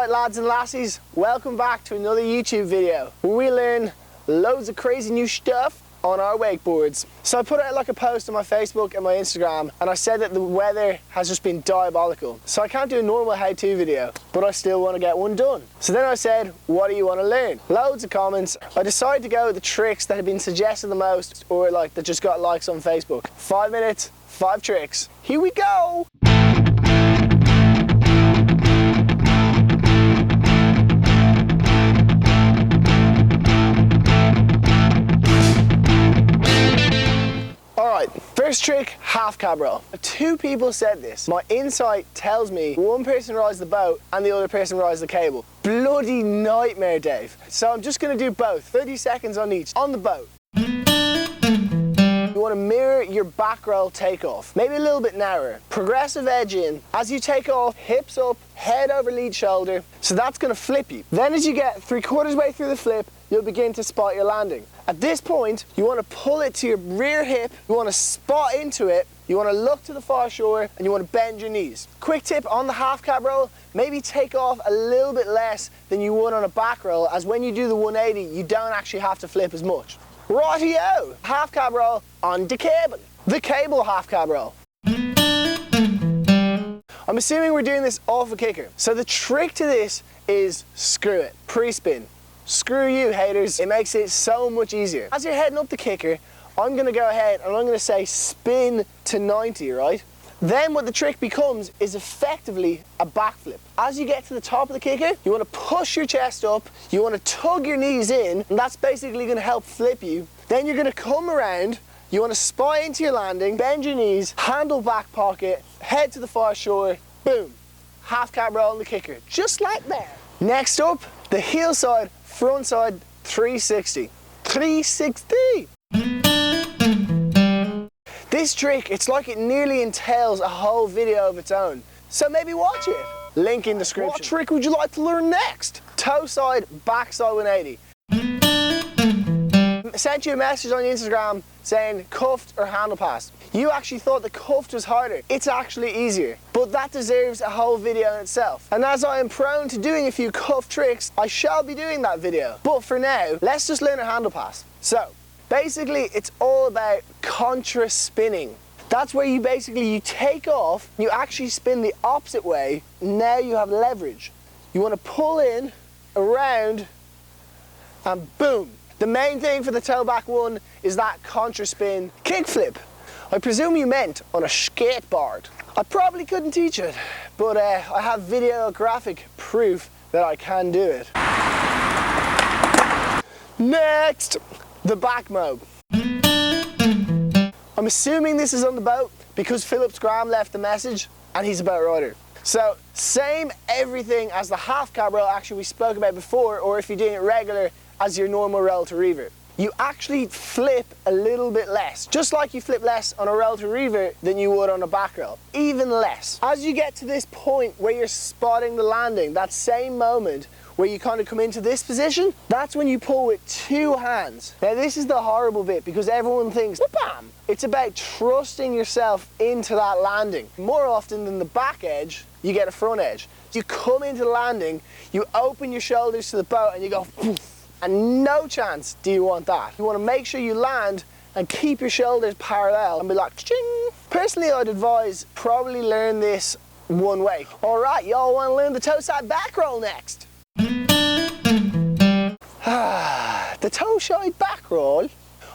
Alright lads and lassies, welcome back to another YouTube video where we learn loads of crazy new stuff on our wakeboards. So I put out like a post on my Facebook and my Instagram and I said that the weather has just been diabolical. So I can't do a normal how-to video, but I still want to get one done. So then I said, what do you want to learn? Loads of comments. I decided to go with the tricks that have been suggested the most, or like that just got likes on Facebook. 5 minutes, 5 tricks. Here we go! First trick, half cab roll. 2 people said this. My insight tells me one person rides the boat and the other person rides the cable. Bloody nightmare, Dave. So I'm just gonna do both, 30 seconds on each. On the boat. You wanna mirror your back roll takeoff, maybe a little bit narrower. Progressive edge in. As you take off, hips up, head over lead shoulder. So that's gonna flip you. Then as you get 3/4 way through the flip, you'll begin to spot your landing. At this point, you want to pull it to your rear hip, you want to spot into it, you want to look to the far shore, and you want to bend your knees. Quick tip on the half cab roll, maybe take off a little bit less than you would on a back roll, as when you do the 180, you don't actually have to flip as much. Rightio! Half cab roll on the cable. The cable half cab roll. I'm assuming we're doing this off a kicker. So the trick to this is screw it, pre-spin. Screw you haters, it makes it so much easier. As you're heading up the kicker, I'm gonna go ahead and I'm gonna say spin to 90, right? Then what the trick becomes is effectively a backflip. As you get to the top of the kicker, you wanna push your chest up, you wanna tug your knees in, and that's basically gonna help flip you. Then you're gonna come around, you wanna spy into your landing, bend your knees, handle back pocket, head to the far shore, boom. Half cab roll on the kicker, just like that. Next up, the heel side, front side 360. 360! This trick, it's like it nearly entails a whole video of its own. So maybe watch it. Link in description. What trick would you like to learn next? Toeside backside 180. Sent you a message on Instagram saying cuffed or handle pass. You actually thought the cuffed was harder. It's actually easier, but that deserves a whole video in itself. And as I am prone to doing a few cuff tricks, I shall be doing that video. But for now, let's just learn a handle pass. So, basically it's all about contra spinning. That's where you take off, you actually spin the opposite way, now you have leverage. You want to pull in, around, and boom. The main thing for the toe back one is that contra spin kickflip. I presume you meant on a skateboard. I probably couldn't teach it, but I have videographic proof that I can do it. Next, the BackMobe. I'm assuming this is on the boat because Phillips Graham left a message and he's a boat rider. So same everything as the half cab roll actually we spoke about before, or if you're doing it regular as your normal roll to revert. You actually flip a little bit less, just like you flip less on a roll to revert than you would on a back roll, even less. As you get to this point where you're spotting the landing, that same moment where you kind of come into this position, that's when you pull with 2 hands. Now this is the horrible bit because everyone thinks, bam! It's about trusting yourself into that landing. More often than the back edge, you get a front edge. You come into the landing, you open your shoulders to the boat and you go, poof. And no chance do you want that. You want to make sure you land and keep your shoulders parallel and be like, ching. Personally, I'd advise probably learn this one way. All right, y'all want to learn the Toeside Backroll next? The Toeside Backroll,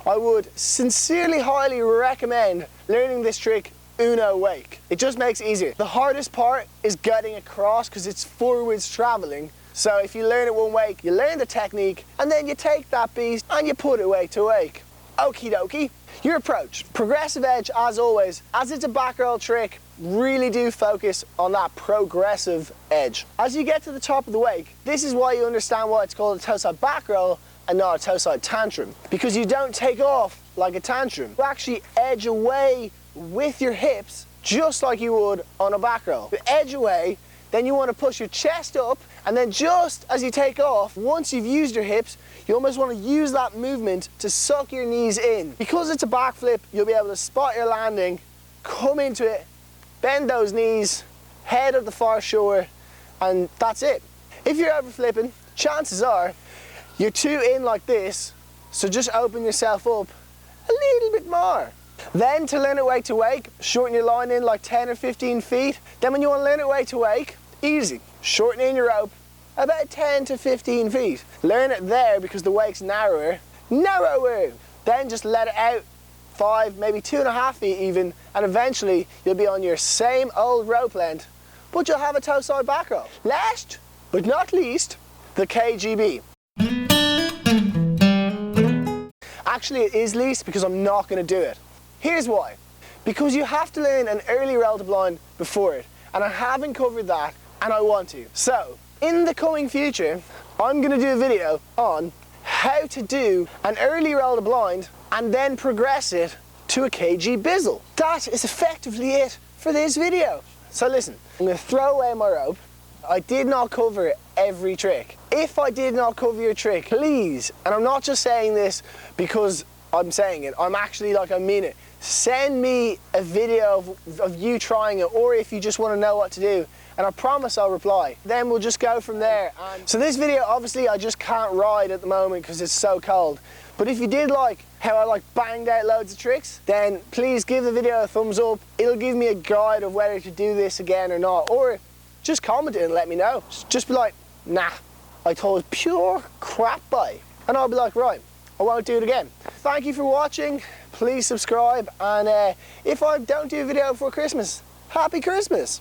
I would sincerely highly recommend learning this trick uno wake. It just makes it easier. The hardest part is getting across because it's forwards traveling. So if you learn it one wake, you learn the technique, and then you take that beast and you put it wake to wake. Okie dokie. Your approach, progressive edge as always. As it's a back roll trick, really do focus on that progressive edge. As you get to the top of the wake, this is why you understand why it's called a Toeside back roll and not a Toeside tantrum. Because you don't take off like a tantrum. You actually edge away with your hips just like you would on a back roll. You edge away, then you want to push your chest up, and then just as you take off, once you've used your hips, you almost want to use that movement to suck your knees in. Because it's a backflip, you'll be able to spot your landing, come into it, bend those knees, head of the far shore, and that's it. If you're over flipping, chances are you're too in like this, so just open yourself up a little bit more. Then to learn it wake to wake, shorten your line in like 10 or 15 feet. Then when you want to learn it wake to wake, easy, shorten in your rope about 10 to 15 feet. Learn it there because the wake's narrower. Then just let it out 5, maybe 2.5 feet even, and eventually you'll be on your same old rope length, but you'll have a Toeside Backroll. Last but not least, the KGB. Actually it is least because I'm not going to do it. Here's why. Because you have to learn an early roll to blind before it, and I haven't covered that, and I want to. So, in the coming future, I'm going to do a video on how to do an early roll to blind and then progress it to a KG bizzle. That is effectively it for this video. So listen, I'm going to throw away my rope. I did not cover every trick. If I did not cover your trick, please, and I'm not just saying this because I'm saying it, I'm actually like, I mean it, send me a video of you trying it, or if you just want to know what to do, and I promise I'll reply. Then we'll just go from there. So this video, obviously I just can't ride at the moment because it's so cold. But if you did like how I like banged out loads of tricks, then please give the video a thumbs up. It'll give me a guide of whether to do this again or not. Or just comment it and let me know. Just be like, nah, I told pure crap by. And I'll be like, right, I won't do it again. Thank you for watching. Please subscribe. And if I don't do a video before Christmas, Happy Christmas.